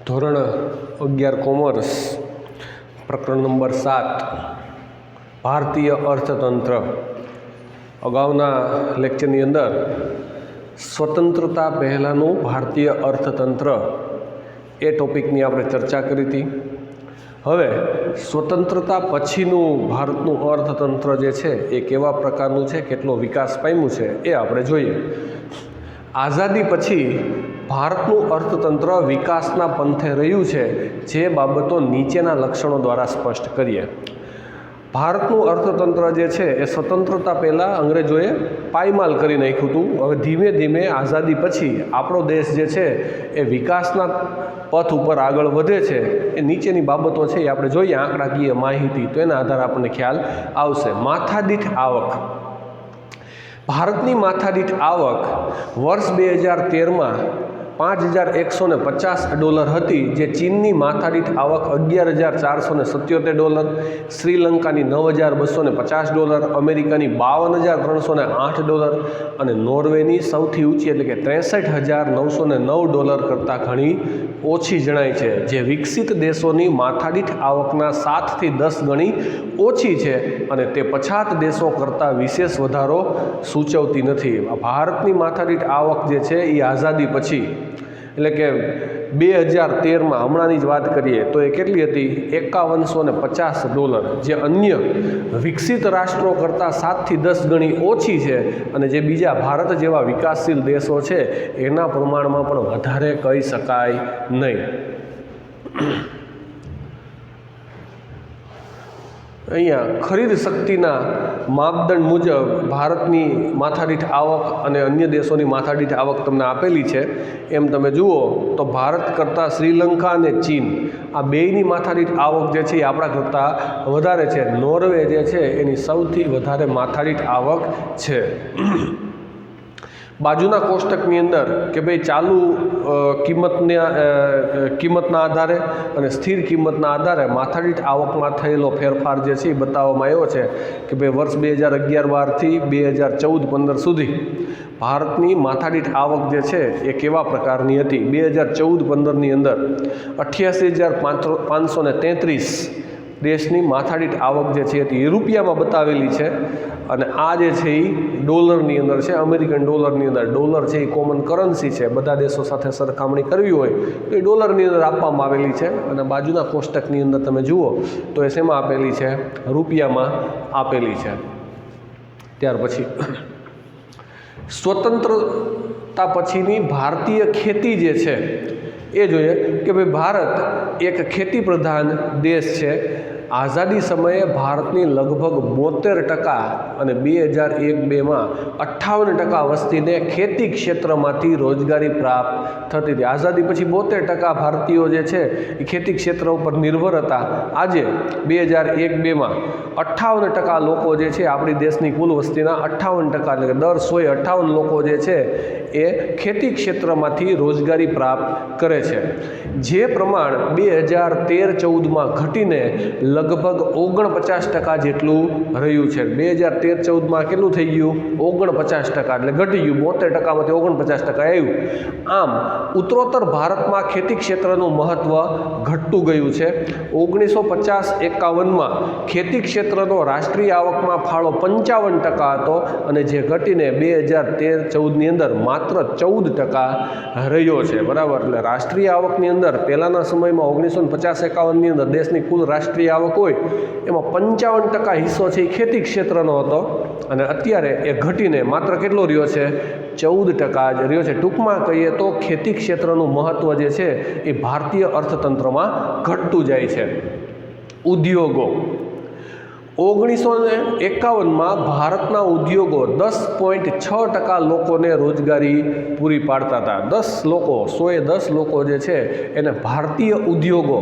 ધોરણ 11 કોમર્સ પ્રકરણ નંબર 7 ભારતીય અર્થતંત્ર. અગાઉના લેક્ચરની અંદર સ્વતંત્રતા પહેલાંનું ભારતીય અર્થતંત્ર એ ટોપિકની આપણે ચર્ચા કરી હતી. હવે સ્વતંત્રતા પછીનું ભારતનું અર્થતંત્ર જે છે એ કેવા પ્રકારનું છે, કેટલો વિકાસ પામ્યું છે એ આપણે જોઈએ. આઝાદી પછી ભારતનું અર્થતંત્ર વિકાસના પંથે રહ્યું છે, જે બાબતો નીચેના લક્ષણો દ્વારા સ્પષ્ટ કરીએ. ભારતનું અર્થતંત્ર જે છે એ સ્વતંત્રતા પહેલાં અંગ્રેજોએ પાયમાલ કરી નાખ્યું હતું. હવે ધીમે ધીમે આઝાદી પછી આપણો દેશ જે છે એ વિકાસના પથ ઉપર આગળ વધે છે. એ નીચેની બાબતો છે એ આપણે જોઈએ, આંકડાકીય માહિતી, તો એના આધારે આપણને ખ્યાલ આવશે. માથાદીઠ આવક. ભારતની માથાદીઠ આવક વર્ષ 2013માં $5,150 હતી, જે ચીનની માથાદીઠ આવક $11,477, શ્રીલંકાની $9,250, અમેરિકાની $52,308 અને નોર્વેની સૌથી ઊંચી એટલે કે $63,909 કરતાં ઘણી ઓછી જણાય છે, જે વિકસિત દેશોની માથાદીઠ આવકના 7 થી 10 ગણી ઓછી છે અને તે પછાત દેશો કરતાં વિશેષ વધારો સૂચવતી નથી. ભારતની માથાદીઠ આવક જે છે એ આઝાદી પછી એટલે કે 2013માં હમણાંની જ વાત કરીએ તો એ કેટલી હતી? $5,150, જે અન્ય વિકસિત રાષ્ટ્રો કરતાં 7 થી 10 ગણી ઓછી છે અને જે બીજા ભારત જેવા વિકાસશીલ દેશો છે એના પ્રમાણમાં પણ વધારે કહી શકાય નહીં. અહીંયા ખરીદ શક્તિના માપદંડ મુજબ ભારતની માથાદીઠ આવક અને અન્ય દેશોની માથાદીઠ આવક તમને આપેલી છે. એમ તમે જુઓ તો ભારત કરતાં શ્રીલંકા અને ચીન આ બેયની માથાદીઠ આવક જે છે એ આપણા કરતાં વધારે છે. નોર્વે જે છે એની સૌથી વધારે માથાદીઠ આવક છે. બાજુના કોષ્ટકની અંદર કે ભાઈ ચાલુ કિંમતના આધારે અને સ્થિર કિંમતના આધારે માથાદીઠ આવકમાં થયેલો ફેરફાર જે છે એ બતાવવામાં આવ્યો છે કે ભાઈ વર્ષ 2011-12થી 2014-15 સુધી ભારતની માથાદીઠ આવક જે છે એ કેવા પ્રકારની હતી. 2014-15ની અંદર 88,533 દેશની માથાદીઠ આવક જે છે એ રૂપિયામાં બતાવેલી છે અને આ જે છે એ ડોલરની અંદર છે, અમેરિકન ડોલરની અંદર. ડોલર છે એ કોમન કરન્સી છે, બધા દેશો સાથે સરખામણી કરવી હોય તો એ ડોલરની અંદર આપવામાં આવેલી છે. અને બાજુના કોષ્ટકની અંદર તમે જુઓ તો એ શેમાં આપેલી છે? રૂપિયામાં આપેલી છે. ત્યાર પછી સ્વતંત્રતા પછીની ભારતીય ખેતી જે છે એ જોઈએ કે ભાઈ ભારત એક ખેતી પ્રધાન દેશ છે. આઝાદી સમયે ભારતની લગભગ 72% અને 2001-2માં 58% વસ્તીને ખેતી ક્ષેત્રમાંથી રોજગારી પ્રાપ્ત થતી હતી. આઝાદી પછી 72% ભારતીયો જે છે એ ખેતી ક્ષેત્ર ઉપર નિર્ભર હતા. આજે 2001-2માં 58% લોકો જે છે આપણી દેશની કુલ વસ્તીના 58%, એટલે કે દર 158 લોકો જે છે એ ખેતી ક્ષેત્રમાંથી રોજગારી પ્રાપ્ત કરે છે. જે પ્રમાણ 2013-14માં ઘટીને લગભગ 49% જેટલું રહ્યું છે. 2013-14માં કેટલું થઈ ગયું? 49%, એટલે ઘટી ગયું. 72%માંથી 49% આવ્યું. આમ ઉત્તરોત્તર ભારતમાં ખેતી ક્ષેત્રનું મહત્વ ઘટતું ગયું છે. 1950-51માં ખેતી ક્ષેત્રનો રાષ્ટ્રીય આવકમાં ફાળો 55% હતો અને જે ઘટીને 2013-14ની અંદર માત્ર 14% રહ્યો છે. બરાબર. એટલે રાષ્ટ્રીય આવકની અંદર પહેલાંના સમયમાં 1950-51ની અંદર દેશની કુલ રાષ્ટ્રીય આવક હોય એમાં 55% હિસ્સો છે એ ખેતી ક્ષેત્રનો હતો અને અત્યારે એ ઘટીને માત્ર કેટલો રહ્યો છે? 14% જ રહ્યો છે. ટૂંકમાં કહીએ તો ખેતી ક્ષેત્રનું મહત્વ જે છે એ ભારતીય અર્થતંત્રમાં ઘટતું જાય છે. ઉદ્યોગો. 1951માં ભારતના ઉદ્યોગો 10.6% લોકોને રોજગારી પૂરી પાડતા હતા. 110 લોકો જે છે એને ભારતીય ઉદ્યોગો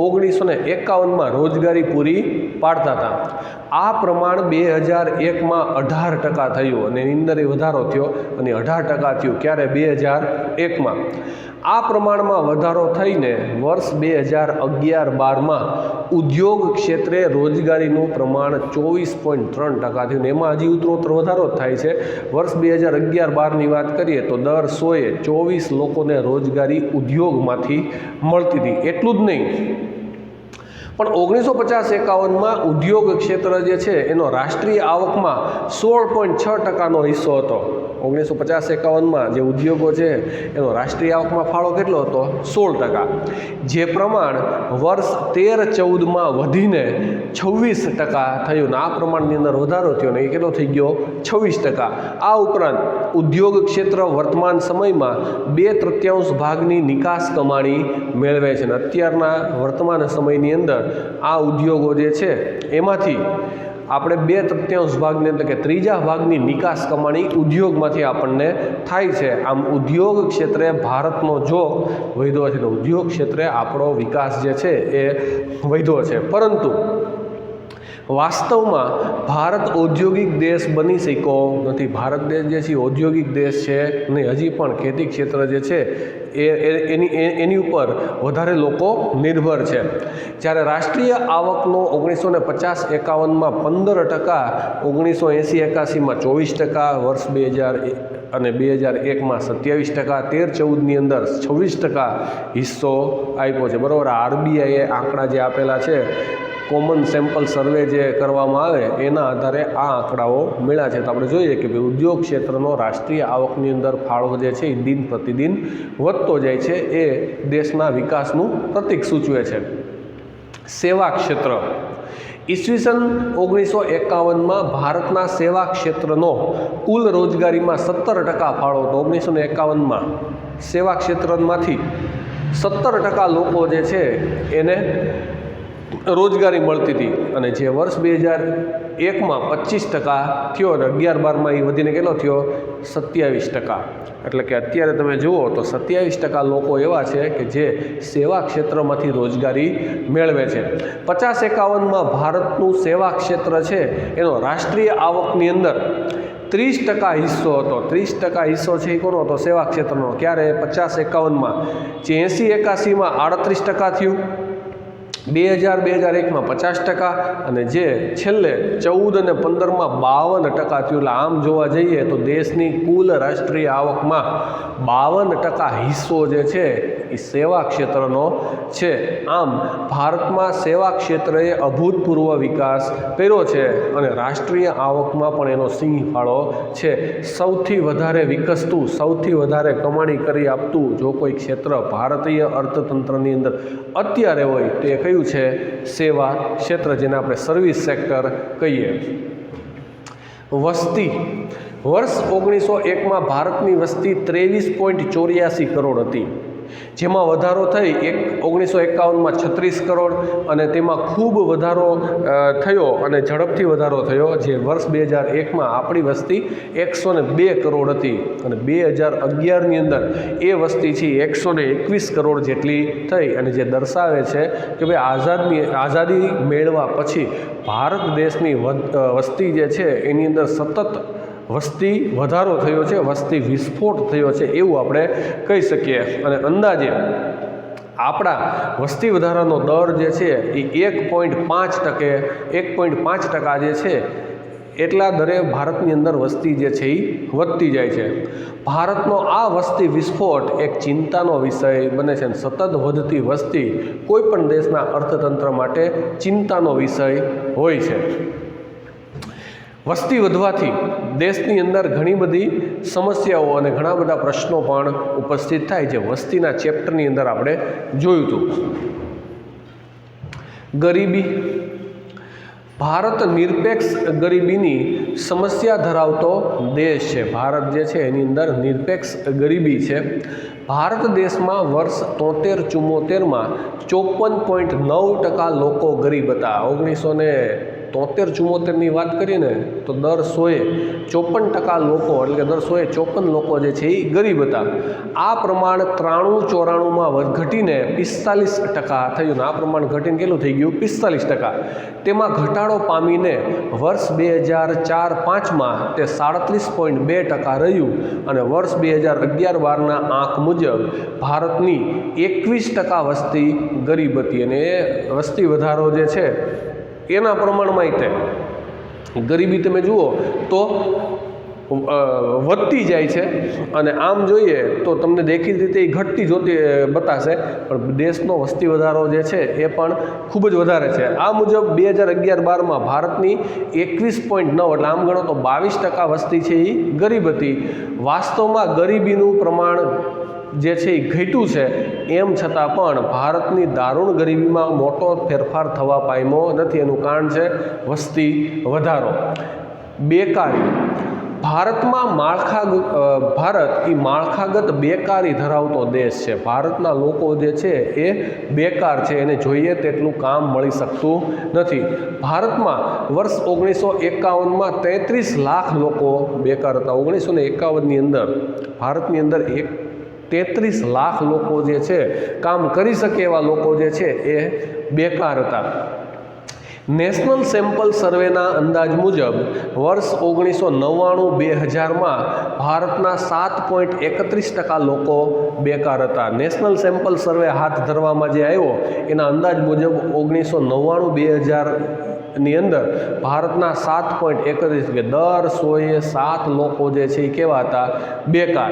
1951માં રોજગારી પૂરી પાડતા હતા. આ પ્રમાણ 2001માં 18% થયું અને એની અંદર વધારો થયો અને 18% થયું. ક્યારે? 2001માં. આ પ્રમાણમાં વધારો થઈને વર્ષ 2011-12માં ઉદ્યોગ ક્ષેત્રે રોજગારીનું પ્રમાણ 24.3% થયું. એમાં હજી ઉત્તરોત્તર વધારો જ થાય છે. વર્ષ 2011-12ની વાત કરીએ તો દર 100એ 24 લોકોને રોજગારી ઉદ્યોગમાંથી મળતી હતી. એટલું જ નહીં, પણ 1950-51માં ઉદ્યોગ ક્ષેત્ર જે છે એનો રાષ્ટ્રીય આવકમાં 16.6%નો હિસ્સો હતો. 1950-51માં જે ઉદ્યોગો છે એનો રાષ્ટ્રીય આવકમાં ફાળો કેટલો હતો? 16%. જે પ્રમાણ વર્ષ 13-14માં વધીને 26% થયું. આ પ્રમાણની અંદર વધારો થયો ને એ કેટલો થઈ ગયો? 26%. આ ઉપરાંત ઉદ્યોગ ક્ષેત્ર વર્તમાન સમયમાં 2/3 ભાગની નિકાસ કમાણી મેળવે છે. અને અત્યારના વર્તમાન સમયની અંદર આ ઉદ્યોગો જે છે એમાંથી આપણે 2/3 ભાગની એટલે કે ત્રીજા ભાગની નિકાસ કમાણી ઉદ્યોગમાંથી આપણને થાય છે. આમ ઉદ્યોગ ક્ષેત્રે ભારતનો જો વધ્યો છે, તો ઉદ્યોગ ક્ષેત્રે આપણો વિકાસ જે છે એ વધ્યો છે. પરંતુ વાસ્તવમાં ભારત ઔદ્યોગિક દેશ બની શક્યો નથી. ભારત દેશ જે છે ઔદ્યોગિક દેશ છે નહીં. હજી પણ ખેતી ક્ષેત્ર જે છે એની ઉપર વધારે લોકો નિર્ભર છે. જ્યારે રાષ્ટ્રીય આવકનો 1950-51માં 15%, 1980-81માં 24%, વર્ષ 2000 અને 2001માં 27%, 13-14ની અંદર 26% હિસ્સો આપ્યો છે. બરાબર. RBIએ આંકડા જે આપેલા છે, કોમન સેમ્પલ સર્વે જે કરવામાં આવે એના આધારે આ આંકડાઓ મળ્યા છે. તો આપણે જોઈએ કે ભાઈ ઉદ્યોગ ક્ષેત્રનો રાષ્ટ્રીય આવકની અંદર ફાળો જે છે એ દિન પ્રતિદિન વધતો જાય છે. એ દેશના વિકાસનું પ્રતીક સૂચવે છે. સેવા ક્ષેત્ર. ઈસવીસન 1951માં ભારતના સેવા ક્ષેત્રનો કુલ રોજગારીમાં 17% ફાળો હતો. 1951માં સેવા ક્ષેત્રમાંથી 17% લોકો જે છે એને રોજગારી મળતી હતી. અને જે વર્ષ 2001માં 25% થયો અને 11-12માં એ વધીને કેટલો થયો? 27%. એટલે કે અત્યારે તમે જુઓ તો 27% લોકો એવા છે કે જે સેવા ક્ષેત્રમાંથી રોજગારી મેળવે છે. 50-51માં ભારતનું સેવા ક્ષેત્ર છે એનો રાષ્ટ્રીય આવકની અંદર 30% હિસ્સો હતો. 30% હિસ્સો છે એ કોનો હતો? સેવા ક્ષેત્રનો. ક્યારે? 50-51માં. જે 80-81માં 38% થયું, 2000-2001માં 50% અને જે છેલ્લે 14 અને 15માં 52% થયું. એટલે આમ જોવા જઈએ તો દેશની કુલ રાષ્ટ્રીય આવકમાં 52% હિસ્સો જે છે એ સેવા ક્ષેત્રનો છે. આમ ભારતમાં સેવા ક્ષેત્રએ અભૂતપૂર્વ વિકાસ કર્યો છે અને રાષ્ટ્રીય આવકમાં પણ એનો સિંહ ફાળો છે. સૌથી વધારે વિકસતું, સૌથી વધારે કમાણી કરી આપતું જો કોઈ ક્ષેત્ર ભારતીય અર્થતંત્રની અંદર અત્યારે હોય તો એ કયું છે? સેવા ક્ષેત્ર, જેને આપણે સર્વિસ સેક્ટર કહીએ. વસ્તી. વર્ષ 1901માં ભારતની વસ્તી 23.84 કરોડ હતી. જેમાં વધારો થઈ 1951માં 36 કરોડ અને તેમાં ખૂબ વધારો થયો અને ઝડપથી વધારો થયો. જે વર્ષ 2001માં આપણી વસ્તી 102 કરોડ હતી અને 2011ની અંદર એ વસ્તી છે 121 કરોડ જેટલી થઈ. અને જે દર્શાવે છે કે ભાઈ આઝાદી મેળવ્યા પછી ભારત દેશની વસ્તી જે છે એની અંદર સતત વસ્તી વધારો થયો છે, વસ્તી વિસ્ફોટ થયો છે એવું આપણે કહી શકીએ. અને અંદાજે આપણા વસ્તી વધારાનો દર જે છે એ 1.5% જે છે એટલા દરે ભારતની અંદર વસ્તી જે છે એ વધતી જાય છે. ભારતનો આ વસ્તી વિસ્ફોટ એક ચિંતાનો વિષય બને છે. સતત વધતી વસ્તી કોઈ પણ દેશના અર્થતંત્ર માટે ચિંતાનો વિષય હોય છે. વસ્તી વધવાથી દેશની અંદર ઘણી બધી સમસ્યાઓ અને ઘણા બધા પ્રશ્નો પણ ઉપસ્થિત થાય છે. વસ્તીના ચેપ્ટરની અંદર આપણે જોયું હતું. ગરીબી. ભારત નિરપેક્ષ ગરીબીની સમસ્યા ધરાવતો દેશ છે. ભારત જે છે એની અંદર નિરપેક્ષ ગરીબી છે. ભારત દેશમાં વર્ષ 73-74માં 54.9% લોકો ગરીબ હતા. 1973 73-74ની વાત કરીએ ને તો દર 100-54% લોકો એટલે કે દર 154 લોકો જે છે એ ગરીબ હતા. આ પ્રમાણ 93-94માં ઘટીને 45% થયું. આ પ્રમાણ ઘટીને કેટલું થઈ ગયું? 45%. તેમાં ઘટાડો પામીને વર્ષ 2004-05માં તે 37.2% રહ્યું અને વર્ષ 2011-12ના આંક મુજબ ભારતની 21% વસ્તી ગરીબ હતી. અને એ વસ્તી વધારો જે છે એના પ્રમાણમાં તે ગરીબી તમે જુઓ તો વધતી જાય છે અને આમ જોઈએ તો તમને દેખીતી રીતે એ ઘટતી જોતી બતાશે, પણ દેશનો વસ્તી વધારો જે છે એ પણ ખૂબ જ વધારે છે. આ મુજબ 2011-12માં ભારતની 21.9 એટલે આમ ગણો તો 22% વસ્તી છે એ ગરીબ હતી. વાસ્તવમાં ગરીબીનું પ્રમાણ જે છે એ ઘટ્યું છે, એમ છતાં પણ ભારતની દારૂણ ગરીબીમાં મોટો ફેરફાર થવા પામ્યો નથી. એનું કારણ છે વસ્તી વધારો. બેકારી. ભારતમાં ભારત એ માળખાગત બેકારી ધરાવતો દેશ છે. ભારતના લોકો જે છે એ બેકાર છે, એને જોઈએ તેટલું કામ મળી શકતું નથી. ભારતમાં વર્ષ 1951માં 33 લાખ લોકો બેકાર હતા. 1951ની અંદર ભારતની અંદર 33 લાખ લોકો જે છે કામ કરી શકે એવા લોકો જે છે એ બેકાર હતા. નેશનલ સેમ્પલ સર્વેના અંદાજ મુજબ વર્ષ 1999-2000માં ભારતના 7.31% લોકો બેકાર હતા. નેશનલ સેમ્પલ સર્વે હાથ ધરવામાં જે આવ્યો એના અંદાજ મુજબ 1999-2000ની અંદર ભારતના 7.31 કે દર 107 લોકો જે છે એ કેવા હતા? બેકાર.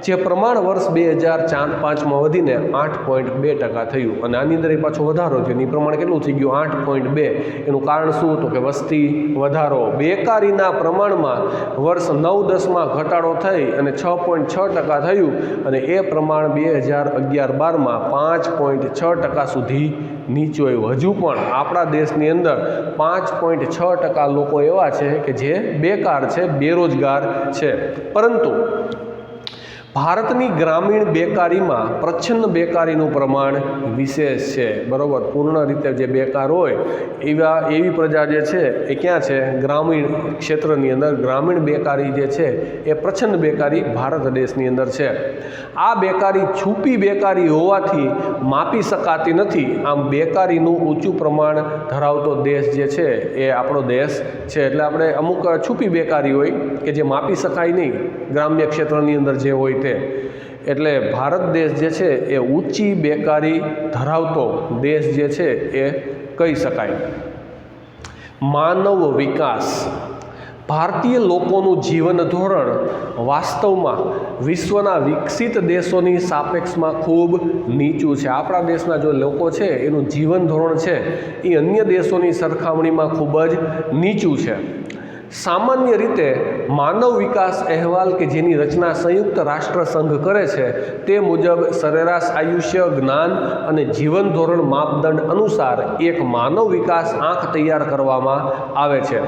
જે પ્રમાણ વર્ષ 2004-05માં વધીને 8.2% થયું. અને આની અંદર પાછો વધારો છે. એની પ્રમાણ કેટલું થઈ ગયું? 8.2. એનું કારણ શું હતું કે વસ્તી વધારો. બેકારીના પ્રમાણમાં વર્ષ 9-10માં ઘટાડો થઈ અને 6.6% થયું અને એ પ્રમાણ 2011-12માં 5.6% સુધી નીચું આવ્યું. હજુ પણ આપણા દેશની અંદર 5.6% લોકો એવા છે કે જે બેકાર છે, બેરોજગાર છે. પરંતુ ભારતની ગ્રામીણ બેકારીમાં પ્રચ્છન્ન બેકારીનું પ્રમાણ વિશેષ છે. બરાબર, પૂર્ણ રીતે જે બેકાર હોય એવી પ્રજા જે છે એ ક્યાં છે? ગ્રામીણ ક્ષેત્રની અંદર. ગ્રામીણ બેકારી જે છે એ પ્રચ્છન્ન બેકારી ભારત દેશની અંદર છે. આ બેકારી છુપી બેકારી હોવાથી માપી શકાતી નથી. આમ બેકારીનું ઊંચું પ્રમાણ ધરાવતો દેશ જે છે એ આપણો દેશ છે. એટલે આપણે અમુક છુપી બેકારી હોય કે જે માપી શકાય નહીં ગ્રામ્ય ક્ષેત્રની અંદર જે હોય તે. એટલે ભારત દેશ જે છે એ ઊંચી બેકારી ધરાવતો દેશ જે છે એ કહી શકાય. માનવ વિકાસ. ભારતીય લોકોનું જીવન ધોરણ વાસ્તવમાં વિશ્વના વિકસિત દેશોની સાપેક્ષમાં ખૂબ નીચું છે. આપણા દેશના જો લોકો છે એનું જીવન ધોરણ છે એ અન્ય દેશોની સરખામણીમાં ખૂબ જ નીચું છે. સામાન્ય રીતે માનવ વિકાસ અહેવાલ કે જેની રચના સંયુક્ત રાષ્ટ્ર સંઘ કરે છે તે મુજબ સરેરાશ આયુષ્ય, જ્ઞાન અને જીવન ધોરણ માપદંડ અનુસાર એક માનવ વિકાસ આંક તૈયાર કરવામાં આવે છે.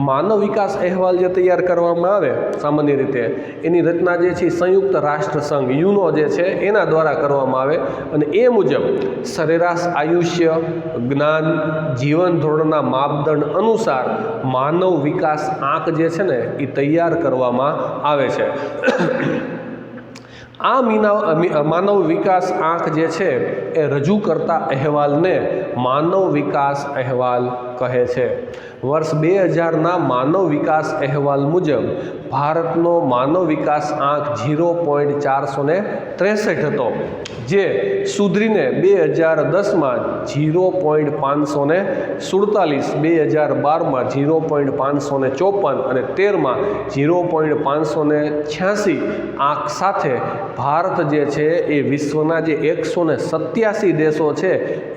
માનવ વિકાસ અહેવાલ જે તૈયાર કરવામાં આવે સામાન્ય રીતે એની રચના જે છે સંયુક્ત રાષ્ટ્ર સંઘ યુનો જે છે એના દ્વારા કરવામાં આવે અને એ મુજબ સરેરાશ આયુષ્ય, જ્ઞાન, જીવન ધોરણના માપદંડ અનુસાર માનવ વિકાસ આંક જે છે ને એ તૈયાર કરવામાં આવે છે. આ માનવ વિકાસ આંક જે છે એ રજૂ કરતા અહેવાલને માનવ વિકાસ અહેવાલ કહે છે. વર્ષ 2000ના માનવ વિકાસ અહેવાલ મુજબ ભારતનો માનવ વિકાસ આંક 0.463 હતો, જે સુધરીને 2010માં 0.547, 2012માં 0.554 અને 2013માં 0.586 આંક સાથે ભારત જે છે એ વિશ્વના જે 187 દેશો છે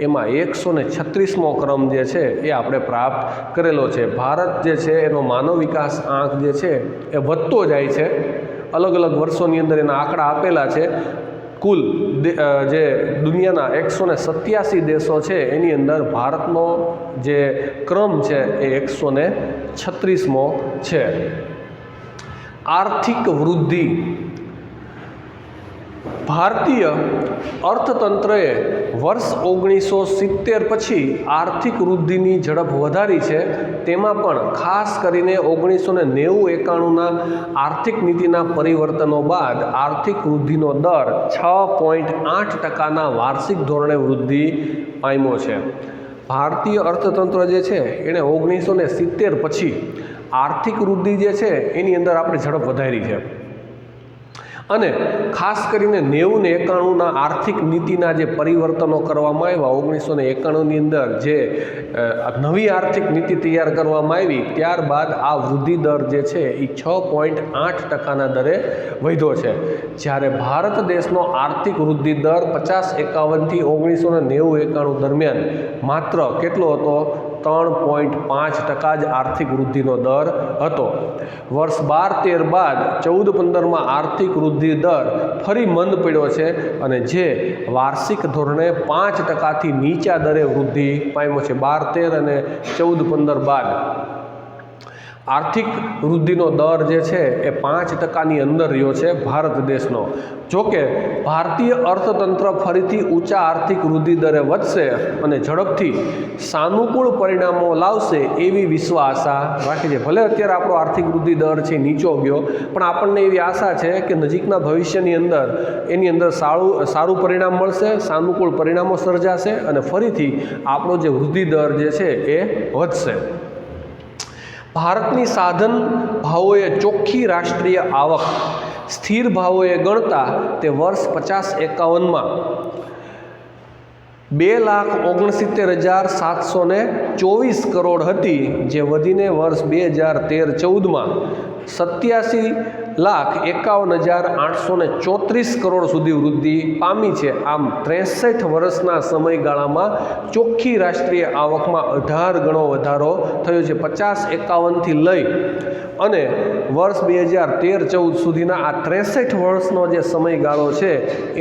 એમાં 136મો ક્રમ જે છે એ આપણે પ્રાપ્ત કરેલો છે. ભારત જે છે એનો માનવ વિકાસ આંક જે છે એ વધતો જાય છે. અલગ અલગ વર્ષોની અંદર એના આંકડા આપેલા છે. કુલ જે દુનિયાના 187 દેશો છે એની અંદર ભારતનો જે ક્રમ છે એ 136મો છે. આર્થિક વૃદ્ધિ. ભારતીય અર્થતંત્રએ વર્ષ 1970 પછી આર્થિક વૃદ્ધિની ઝડપ વધારી છે, તેમાં પણ ખાસ કરીને 1990-91ના આર્થિક નીતિના પરિવર્તનો બાદ આર્થિક વૃદ્ધિનો દર 6.8%ના વાર્ષિક ધોરણે વૃદ્ધિ પામ્યો છે. ભારતીય અર્થતંત્ર જે છે એણે 1970 પછી આર્થિક વૃદ્ધિ જે છે એની અંદર આપણે ઝડપ વધારી છે અને ખાસ કરીને 90-91ના આર્થિક નીતિના જે પરિવર્તનો કરવામાં આવ્યા, 1991ની અંદર જે નવી આર્થિક નીતિ તૈયાર કરવામાં આવી, ત્યારબાદ આ વૃદ્ધિ દર જે છે એ 6.8%ના દરે વધ્યો છે. જ્યારે ભારત દેશનો આર્થિક વૃદ્ધિ દર 50-51થી 1990-91 દરમિયાન માત્ર કેટલો હતો? 3.5% જ આર્થિક વૃદ્ધિનો દર હતો. વર્ષ 12-13 બાદ 14-15માં આર્થિક વૃદ્ધિ દર ફરી મંદ પડ્યો છે અને જે વાર્ષિક ધોરણે 5%થી નીચા દરે વૃદ્ધિ પામ્યો છે. 12-13 અને 14-15 બાદ આર્થિક વૃદ્ધિનો દર જે છે એ 5%ની અંદર રહ્યો છે ભારત દેશનો. જોકે ભારતીય અર્થતંત્ર ફરીથી ઊંચા આર્થિક વૃદ્ધિ દરે વધશે અને ઝડપથી સાનુકૂળ પરિણામો લાવશે એવી વિશ્વ આશા રાખી છે. ભલે અત્યારે આપણો આર્થિક વૃદ્ધિ દર છે નીચો ગયો, પણ આપણને એવી આશા છે કે નજીકના ભવિષ્યની અંદર એની અંદર સારું પરિણામ મળશે, સાનુકૂળ પરિણામો સર્જાશે અને ફરીથી આપણો જે વૃદ્ધિ દર જે છે એ વધશે. ભારતની સાધન ભાવોએ ચોખ્ખી રાષ્ટ્રીય આવક સ્થિર ભાવોએ ગણતા તે વર્ષ 50-51માં 2,69,724 કરોડ હતી, જે વધીને વર્ષ 2013-14માં 87,51,834 કરોડ સુધી વૃદ્ધિ પામી છે. આમ 63 વર્ષના સમયગાળામાં ચોખ્ખી રાષ્ટ્રીય આવકમાં 18 ગણો વધારો થયો છે. 50-51થી લઈ અને વર્ષ 2013-14 સુધીના આ 63 વર્ષનો જે સમયગાળો છે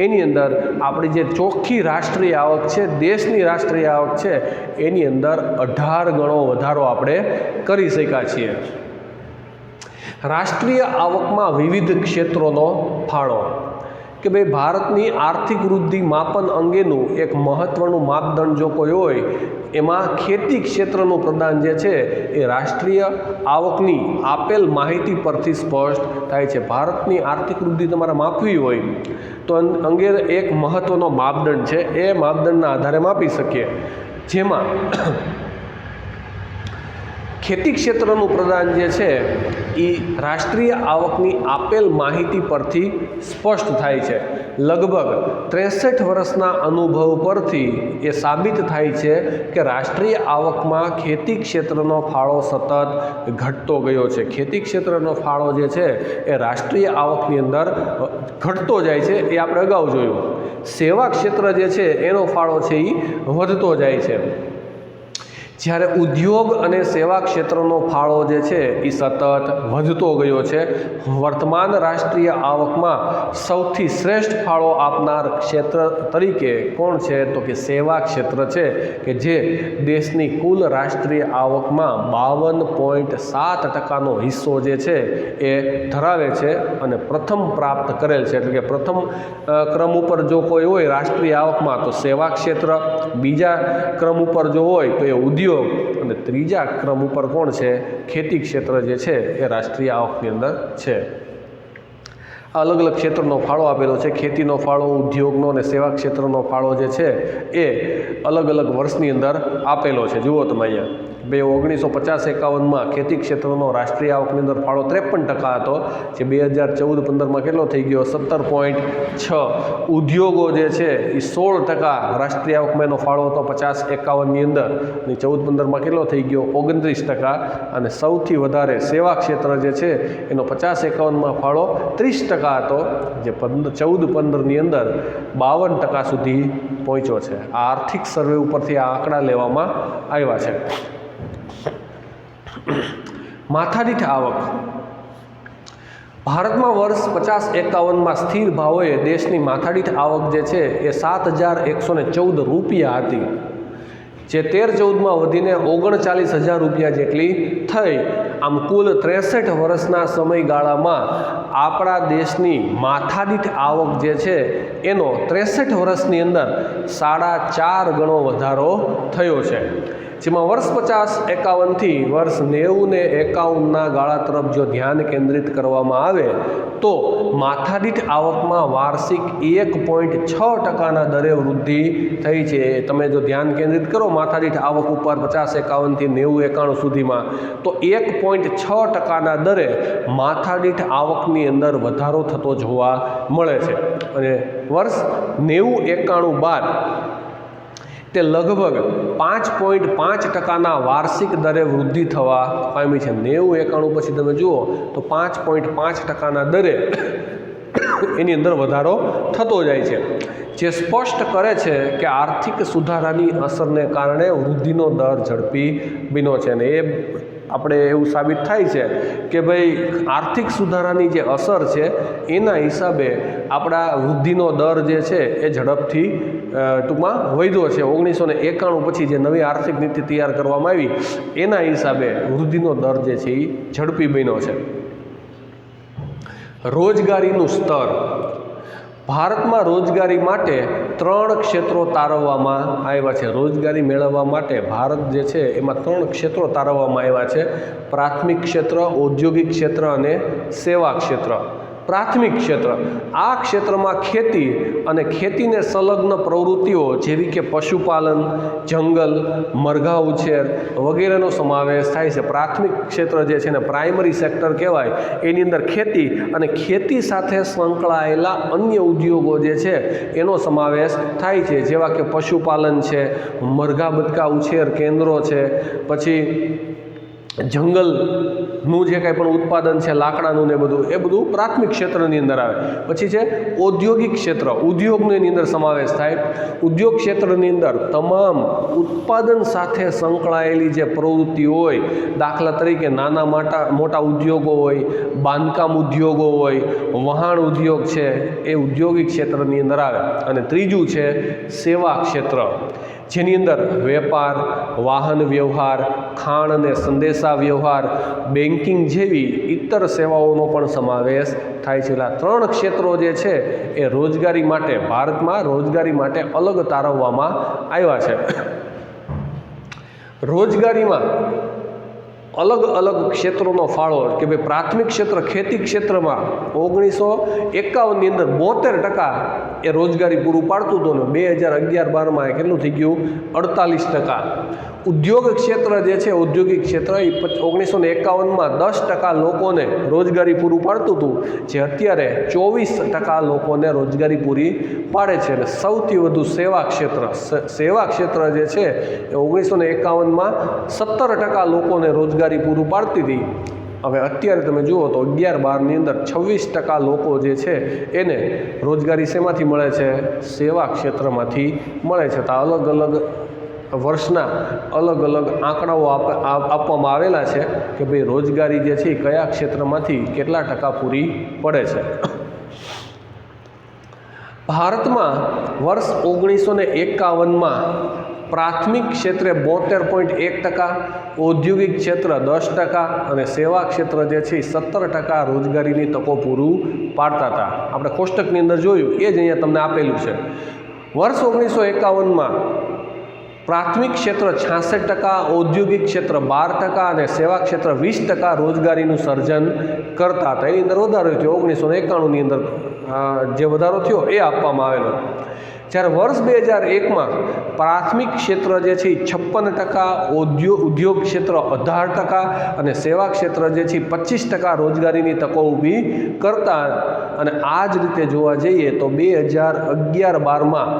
એની અંદર આપણી જે ચોખ્ખી રાષ્ટ્રીય આવક છે, દેશની રાષ્ટ્રીય આવક છે, એની અંદર 18 ગણો વધારો આપણે કરી શક્યા છીએ. રાષ્ટ્રીય આવકમાં વિવિધ ક્ષેત્રોનો ફાળો કે ભાઈ ભારતની આર્થિક વૃદ્ધિ માપન અંગેનું એક મહત્વનું માપદંડ જો કોઈ હોય, એમાં ખેતી ક્ષેત્રનું પ્રદાન જે છે એ રાષ્ટ્રીય આવકની આપેલ માહિતી પરથી સ્પષ્ટ થાય છે. ભારતની આર્થિક વૃદ્ધિ તમારે માપવી હોય તો અંગે એક મહત્વનો માપદંડ છે, એ માપદંડના આધારે માપી શકીએ, જેમાં ખેતી ક્ષેત્રનું પ્રદાન જે છે એ રાષ્ટ્રીય આવકની આપેલ માહિતી પરથી સ્પષ્ટ થાય છે. લગભગ 63 વર્ષના અનુભવ પરથી એ સાબિત થાય છે કે રાષ્ટ્રીય આવકમાં ખેતી ક્ષેત્રનો ફાળો સતત ઘટતો ગયો છે. ખેતી ક્ષેત્રનો ફાળો જે છે એ રાષ્ટ્રીય આવકની અંદર ઘટતો જાય છે, એ આપણે અગાઉ જોયું. સેવા ક્ષેત્ર જે છે એનો ફાળો છે એ વધતો જાય છે. જ્યારે ઉદ્યોગ અને સેવા ક્ષેત્રનો ફાળો જે છે એ સતત વધતો ગયો છે. વર્તમાન રાષ્ટ્રીય આવકમાં સૌથી શ્રેષ્ઠ ફાળો આપનાર ક્ષેત્ર તરીકે કોણ છે? તો કે સેવા ક્ષેત્ર છે, કે જે દેશની કુલ રાષ્ટ્રીય આવકમાં 52.7%નો હિસ્સો જે છે એ ધરાવે છે અને પ્રથમ પ્રાપ્ત કરેલ છે. એટલે કે પ્રથમ ક્રમ ઉપર જો કોઈ હોય રાષ્ટ્રીય આવકમાં તો સેવા ક્ષેત્ર, બીજા ક્રમ ઉપર જો હોય તો એ ઉદ્યોગ અને ત્રીજા ક્રમ ઉપર કોણ છે? ખેતી ક્ષેત્ર જે છે એ રાષ્ટ્રીય આવકની અંદર છે. અલગ અલગ ક્ષેત્રનો ફાળો આપેલો છે. ખેતીનો ફાળો, ઉદ્યોગનો અને સેવા ક્ષેત્રનો ફાળો જે છે એ અલગ અલગ વર્ષની અંદર આપેલો છે. જુઓ તમે અહીંયા 1950-51માં ખેતી ક્ષેત્રનો રાષ્ટ્રીય આવકની અંદર ફાળો 53% હતો, જે 2014-15માં કેટલો થઈ ગયો? 17.6. ઉદ્યોગો જે છે એ 16% રાષ્ટ્રીય આવકમાં એનો ફાળો હતો 50-51ની અંદર, અને 14-15માં કેટલો થઈ ગયો? 29%. અને સૌથી વધારે સેવા ક્ષેત્ર જે છે એનો 50-51માં ફાળો 30% હતો, જે 14-15ની અંદર 52% સુધી પહોંચ્યો છે. આ આર્થિક સર્વે ઉપરથી આ આંકડા લેવામાં આવ્યા છે. માથાદીઠ આવક ભારતમાં વર્ષ 50-51માં સ્થિર ભાવોએ દેશની માથાદીઠ આવક જે છે એ 7,114 રૂપિયા હતી, જે 13-14માં વધીને 39,000 રૂપિયા જેટલી થઈ. આમ કુલ 63 વર્ષના સમયગાળામાં આપણા દેશની માથાદીઠ આવક જે છે એનો 63 વર્ષની અંદર 4.5 ગણો વધારો થયો છે, જેમાં વર્ષ 50-51થી વર્ષ 90 ને 51ના ગાળા તરફ જો ધ્યાન કેન્દ્રિત કરવામાં આવે તો માથાદીઠ આવકમાં વાર્ષિક 1.6% દરે વૃદ્ધિ થઈ છે. તમે જો ધ્યાન કેન્દ્રિત કરો માથાદીઠ આવક ઉપર 50-51થી 90-91 સુધીમાં તો 1.6% દરે માથાદીઠ આવકની અંદર વધારો થતો જોવા મળે છે. અને વર્ષ 90-91 બાદ તે લગભગ 5.5%ના વાર્ષિક દરે વૃદ્ધિ થવા પામી છે. 90-91 પછી તમે જુઓ તો 5.5%ના દરે એની અંદર વધારો થતો જાય છે, જે સ્પષ્ટ કરે છે કે આર્થિક સુધારાની અસરને કારણે વૃદ્ધિનો દર ઝડપી બન્યો છે. અને એ આપણે એવું સાબિત થાય છે કે ભાઈ આર્થિક સુધારાની જે અસર છે એના હિસાબે આપણા વૃદ્ધિનો દર જે છે એ ઝડપથી ટૂંકમાં વધ્યો છે. 1991 પછી જે નવી આર્થિક નીતિ તૈયાર કરવામાં આવી એના હિસાબે વૃદ્ધિનો દર જે છે એ ઝડપી બન્યો છે. રોજગારીનું સ્તર. ભારતમાં રોજગારી માટે 3 ક્ષેત્રો તારવવામાં આવ્યા છે. રોજગારી મેળવવા માટે ભારત જે છે એમાં 3 ક્ષેત્રો તારવવામાં આવ્યા છે: પ્રાથમિક ક્ષેત્ર, ઔદ્યોગિક ક્ષેત્ર અને સેવા ક્ષેત્ર. પ્રાથમિક ક્ષેત્ર, આ ક્ષેત્રમાં ખેતી અને ખેતીને સંલગ્ન પ્રવૃત્તિઓ જેવી કે પશુપાલન, જંગલ, મરઘા ઉછેર વગેરેનો સમાવેશ થાય છે. પ્રાથમિક ક્ષેત્ર જે છે ને પ્રાઇમરી સેક્ટર કહેવાય, એની અંદર ખેતી અને ખેતી સાથે સંકળાયેલા અન્ય ઉદ્યોગો જે છે એનો સમાવેશ થાય છે, જેવા કે પશુપાલન છે, મરઘા બતકા ઉછેર કેન્દ્રો છે, પછી જંગલનું જે કાંઈ પણ ઉત્પાદન છે લાકડાનું ને એ બધું પ્રાથમિક ક્ષેત્રની અંદર આવે. પછી છે ઔદ્યોગિક ક્ષેત્ર, ઉદ્યોગનો એની અંદર સમાવેશ થાય. ઉદ્યોગ ક્ષેત્રની અંદર તમામ ઉત્પાદન સાથે સંકળાયેલી જે પ્રવૃત્તિ હોય, દાખલા તરીકે નાના મોટા ઉદ્યોગો હોય, બાંધકામ ઉદ્યોગો હોય, વહાણ ઉદ્યોગ છે, એ ઉદ્યોગિક ક્ષેત્રની અંદર આવે. અને ત્રીજું છે સેવા ક્ષેત્ર, જેની અંદર વેપાર, વાહન વ્યવહાર, ખાણ અને સંદેશા વ્યવહાર, બેન્કિંગ જેવી ઇતર સેવાઓનો પણ સમાવેશ થાય છે. એટલે 3 ક્ષેત્રો જે છે એ રોજગારી માટે ભારતમાં રોજગારી માટે અલગ તારવવામાં આવ્યા છે. રોજગારીમાં અલગ અલગ ક્ષેત્રોનો ફાળો કે ભાઈ પ્રાથમિક ક્ષેત્ર ખેતી ક્ષેત્રમાં 1951ની અંદર 72% એ રોજગારી પૂરું પાડતું હતું ને 2011-12માં કેટલું થઈ ગયું? 48%. ઉદ્યોગ ક્ષેત્ર જે છે ઔદ્યોગિક ક્ષેત્ર એ 1951માં 10% લોકોને રોજગારી પૂરું પાડતું હતું, જે અત્યારે 24% લોકોને રોજગારી પૂરી પાડે છે. અને સૌથી વધુ સેવા ક્ષેત્ર જે છે એ 1951માં 17% લોકોને રોજગારી પૂરું પાડતી હતી. હવે અત્યારે તમે જુઓ તો 11-12ની અંદર 26% લોકો જે છે એને રોજગારી શેમાંથી મળે છે? સેવા ક્ષેત્રમાંથી મળે છે. તો અલગ અલગ વર્ષના અલગ અલગ આંકડાઓ આપવામાં આવેલા છે કે ભાઈ રોજગારી જે છે એ કયા ક્ષેત્રમાંથી કેટલા ટકા પૂરી પડે છે. ભારતમાં વર્ષ 1951માં પ્રાથમિક ક્ષેત્રે 72.1%, ઔદ્યોગિક ક્ષેત્ર 10% અને સેવા ક્ષેત્ર જે છે 17% રોજગારીની તકો પૂરું પાડતા હતા. આપણે કોષ્ટકની અંદર જોયું એ જ અહીંયા તમને આપેલું છે. વર્ષ 1951માં પ્રાથમિક ક્ષેત્ર 66%, ઔદ્યોગિક ક્ષેત્ર 12% અને સેવા ક્ષેત્ર 20% રોજગારીનું સર્જન કરતા હતા. એની અંદર વધારો થયો. 1991ની અંદર જે વધારો થયો એ આપવામાં આવેલો. જ્યારે વર્ષ 2001માં પ્રાથમિક ક્ષેત્ર જે છે 56%, ઉદ્યોગ ક્ષેત્ર 18% અને સેવા ક્ષેત્ર જે છે 25% રોજગારીની તકો ઊભી કરતા. અને આ જ રીતે જોવા જઈએ તો 2011-12માં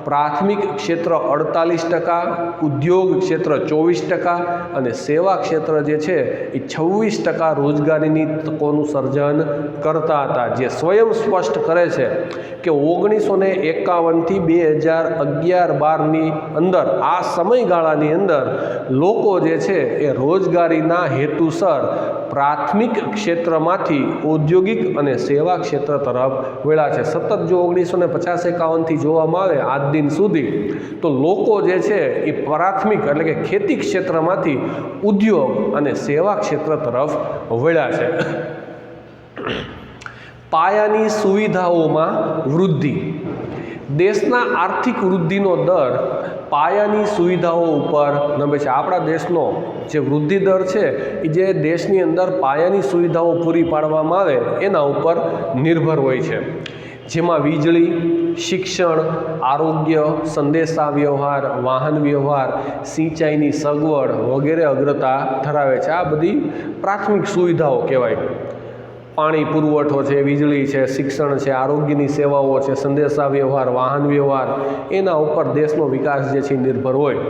પ્રાથમિક ક્ષેત્ર 48%, ઉદ્યોગ ક્ષેત્ર 24% અને સેવા ક્ષેત્ર જે છે એ 26% રોજગારીની તકોનું સર્જન કરતા હતા, જે સ્વયં સ્પષ્ટ કરે છે કે 1951થી 2011-12ની અંદર આ સમયગાળાની અંદર લોકો જે છે એ રોજગારીના હેતુસર પ્રાથમિક ક્ષેત્રમાંથી ઔદ્યોગિક અને સેવા ક્ષેત્ર તરફ વળ્યા છે. સતત જો 1950-51થી જોવામાં આવે આજ દિન સુધી તો લોકો જે છે એ પ્રાથમિક એટલે કે ખેતી ક્ષેત્રમાંથી ઉદ્યોગ અને સેવા ક્ષેત્ર તરફ વળ્યા છે. પાયાની સુવિધાઓમાં વૃદ્ધિ. દેશના આર્થિક વૃદ્ધિનો દર પાયાની સુવિધાઓ ઉપર નમે છે. આપણા દેશનો જે વૃદ્ધિ દર છે એ જે દેશની અંદર પાયાની સુવિધાઓ પૂરી પાડવામાં આવે એના ઉપર નિર્ભર હોય છે, જેમાં વીજળી, શિક્ષણ, આરોગ્ય, સંદેશા વ્યવહાર, વાહન વ્યવહાર, સિંચાઈની સગવડ વગેરે અગ્રતા ધરાવે છે. આ બધી પ્રાથમિક સુવિધાઓ કહેવાય. પાણી પુરવઠો છે, વીજળી છે, શિક્ષણ છે, આરોગ્યની સેવાઓ છે, સંદેશા વ્યવહાર, વાહન વ્યવહાર, એના ઉપર દેશનો વિકાસ જે છે નિર્ભર હોય.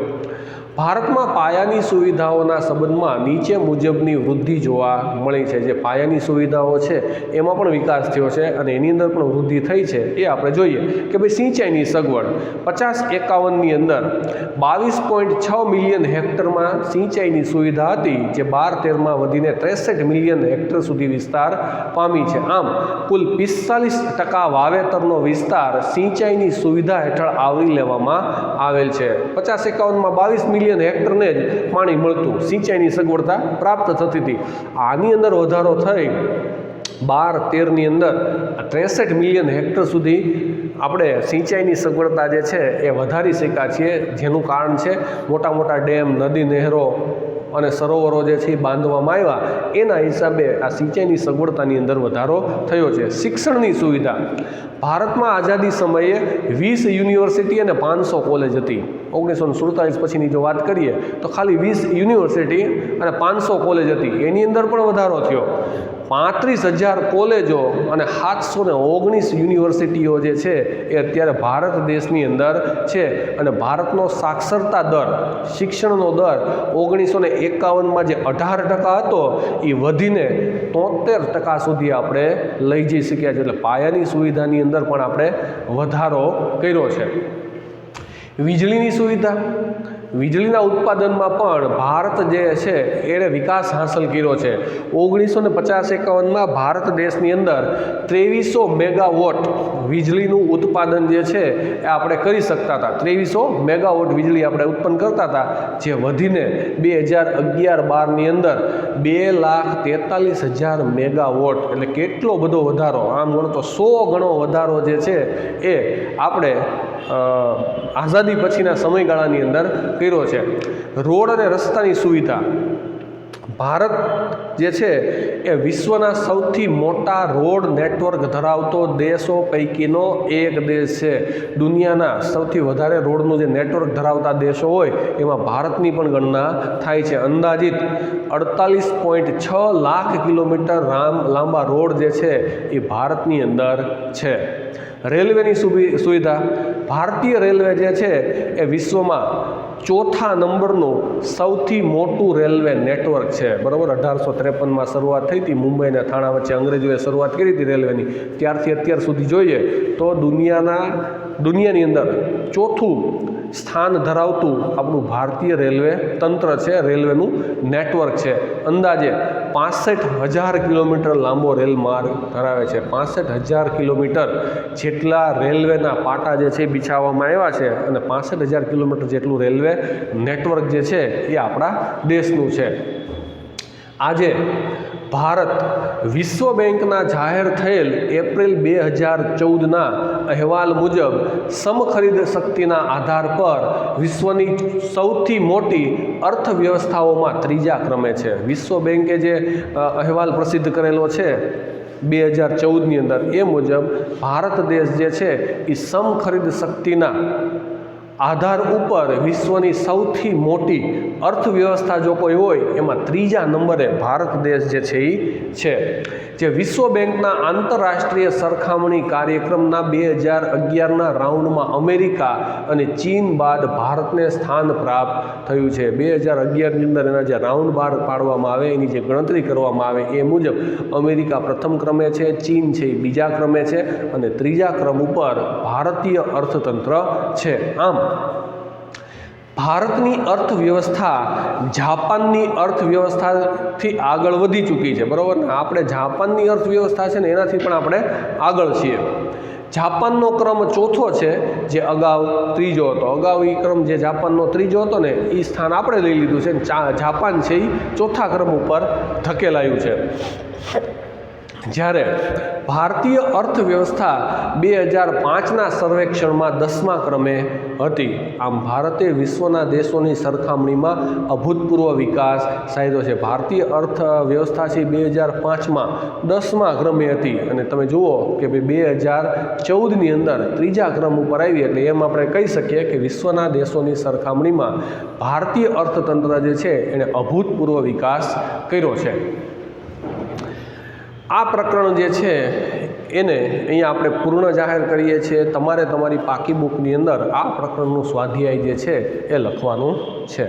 ભારતમાં પાયાની સુવિધાઓના સંબંધમાં નીચે મુજબની વૃદ્ધિ જોવા મળી છે. જે પાયાની સુવિધાઓ છે એમાં પણ વિકાસ થયો છે અને એની અંદર પણ વૃદ્ધિ થઈ છે. એ આપણે જોઈએ કે ભાઈ સિંચાઈની સગવડ 50-51ની અંદર 22.6 મિલિયન હેક્ટરમાં સિંચાઈની સુવિધા હતી, જે 12-13માં વધીને 63 મિલિયન હેક્ટર સુધી વિસ્તાર પામી છે. આમ કુલ 45% વાવેતરનો વિસ્તાર સિંચાઈની સુવિધા હેઠળ આવરી લેવામાં આવેલ છે. 50-51માં 22 મિલિયન હેક્ટરને જ પાણી મળતું, સિંચાઈની સગવડતા પ્રાપ્ત થતી હતી. આની અંદર વધારો થઈ 12-13ની અંદર 63 મિલિયન હેક્ટર સુધી આપણે સિંચાઈની સગવડતા જે છે એ વધારી શક્યા છીએ, જેનું કારણ છે મોટા મોટા ડેમ, નદી, નહેરો અને સરોવરો જે છે એ બાંધવામાં આવ્યા. એના હિસાબે આ સિંચાઈની સગવડતાની અંદર વધારો થયો છે. શિક્ષણની સુવિધા. ભારતમાં આઝાદી સમયે 20 યુનિવર્સિટી અને 500 કોલેજ હતી. 1947 પછીની જો વાત કરીએ તો ખાલી 20 યુનિવર્સિટી અને 500 કોલેજ હતી. એની અંદર પણ વધારો થયો. 35,000 કોલેજો અને 719 યુનિવર્સિટીઓ જે છે એ અત્યારે ભારત દેશની અંદર છે. અને ભારતનો સાક્ષરતા દર, શિક્ષણનો દર 1951માં જે 18% હતો એ વધીને 73% સુધી આપણે લઈ જઈ શક્યા છે. એટલે પાયાની સુવિધાની અંદર પણ આપણે વધારો કર્યો છે. વીજળીની સુવિધા. વીજળીના ઉત્પાદનમાં પણ ભારત જે છે એણે વિકાસ હાંસલ કર્યો છે. 1950-51માં ભારત દેશની અંદર 2300 મેગાવોટ વીજળીનું ઉત્પાદન જે છે એ આપણે કરી શકતા હતા. 2300 મેગાવોટ વીજળી આપણે ઉત્પન્ન કરતા હતા, જે વધીને 2011-12ની અંદર 2,43,000 મેગાવોટ, એટલે કેટલો બધો વધારો. આમ ગણો તો 100 ગણો વધારો જે છે એ આપણે આઝાદી પછીના સમયગાળાની અંદર કર્યો છે. રોડ અને રસ્તાની સુવિધા. ભારત જે છે એ વિશ્વના સૌથી મોટા રોડ નેટવર્ક ધરાવતો દેશો પૈકીનો એક દેશ છે. દુનિયાના સૌથી વધારે રોડનું જે નેટવર્ક ધરાવતા દેશો હોય એમાં ભારતની પણ ગણના થાય છે. અંદાજિત 48.6 લાખ કિલોમીટર લાંબા રોડ જે છે એ ભારતની અંદર છે. રેલવેની સુવિધા. ભારતીય રેલવે જે છે એ વિશ્વમાં 4થા નંબરનું સૌથી મોટું રેલવે નેટવર્ક છે. બરાબર, 1853માં શરૂઆત થઈ હતી. મુંબઈ અને થાણા વચ્ચે અંગ્રેજોએ શરૂઆત કરી હતી રેલવેની. ત્યારથી અત્યાર સુધી જોઈએ તો દુનિયાની અંદર 4થું સ્થાન ધરાવતું આપણું ભારતીય રેલવે તંત્ર છે, રેલવેનું નેટવર્ક છે. અંદાજે 65,000 કિલોમીટર લાંબો રેલ માર્ગ ધરાવે છે. 65,000 કિલોમીટર જેટલા રેલવેના પાટા જે છે બિછાવવામાં આવ્યા છે અને 65,000 કિલોમીટર જેટલું રેલવે નેટવર્ક જે છે એ આપણા દેશનું છે. આજે ભારત વિશ્વ બેંકના જાહેર થયેલ એપ્રિલ 2014ના અહેવાલ મુજબ સમખરીદ શક્તિના આધાર પર વિશ્વની સૌથી મોટી અર્થવ્યવસ્થાઓમાં 3જા ક્રમે છે. વિશ્વ બેંકે જે અહેવાલ પ્રસિદ્ધ કરેલો છે 2014ની અંદર, એ મુજબ ભારત દેશ જે છે એ સમખરીદ શક્તિના આધાર ઉપર વિશ્વની સૌથી મોટી અર્થવ્યવસ્થા જો કોઈ હોય એમાં 3જા નંબરે ભારત દેશ જે છે એ છે. જે વિશ્વ બેંકના આંતરરાષ્ટ્રીય સરખામણી કાર્યક્રમના 2011ના રાઉન્ડમાં અમેરિકા અને ચીન બાદ ભારતને સ્થાન પ્રાપ્ત થયું છે. 2011ની અંદર એના જે રાઉન્ડ બહાર પાડવામાં આવે, એની જે ગણતરી કરવામાં આવે એ મુજબ અમેરિકા પ્રથમ ક્રમે છે, ચીન છે એ બીજા ક્રમે છે અને 3જા ક્રમ ઉપર ભારતીય અર્થતંત્ર છે. આમ ભારતની અર્થવ્યવસ્થા જાપાનની અર્થવ્યવસ્થાથી આગળ વધી ચૂકી છે. બરાબર, આપણે જાપાનની અર્થવ્યવસ્થા છે ને એનાથી પણ આપણે આગળ છીએ. જાપાનનો ક્રમ ચોથો છે, જે અગાઉ ત્રીજો હતો. અગાઉ એ ક્રમ જે જાપાનનો ત્રીજો હતો ને એ સ્થાન આપણે લઈ લીધું છે. જાપાન છે એ ચોથા ક્રમ ઉપર ધકેલાયું છે. જ્યારે ભારતીય અર્થવ્યવસ્થા 2005ના સર્વેક્ષણમાં 10મા ક્રમે હતી. આમ ભારતે વિશ્વના દેશોની સરખામણીમાં અભૂતપૂર્વ વિકાસ સાધ્યો છે. ભારતીય અર્થવ્યવસ્થા છે 2005માં 10મા ક્રમે હતી અને તમે જુઓ કે 2014ની અંદર ત્રીજા ક્રમ ઉપર આવી. એટલે એમ આપણે કહી શકીએ કે વિશ્વના દેશોની સરખામણીમાં ભારતીય અર્થતંત્ર જે છે એણે અભૂતપૂર્વ વિકાસ કર્યો છે. આ પ્રકરણ જે છે એને અહીંયા આપણે પૂર્ણ જાહેર કરીએ છીએ. તમારે તમારી પાકી બુકની અંદર આ પ્રકરણનું સ્વાધ્યાય જે છે એ લખવાનું છે.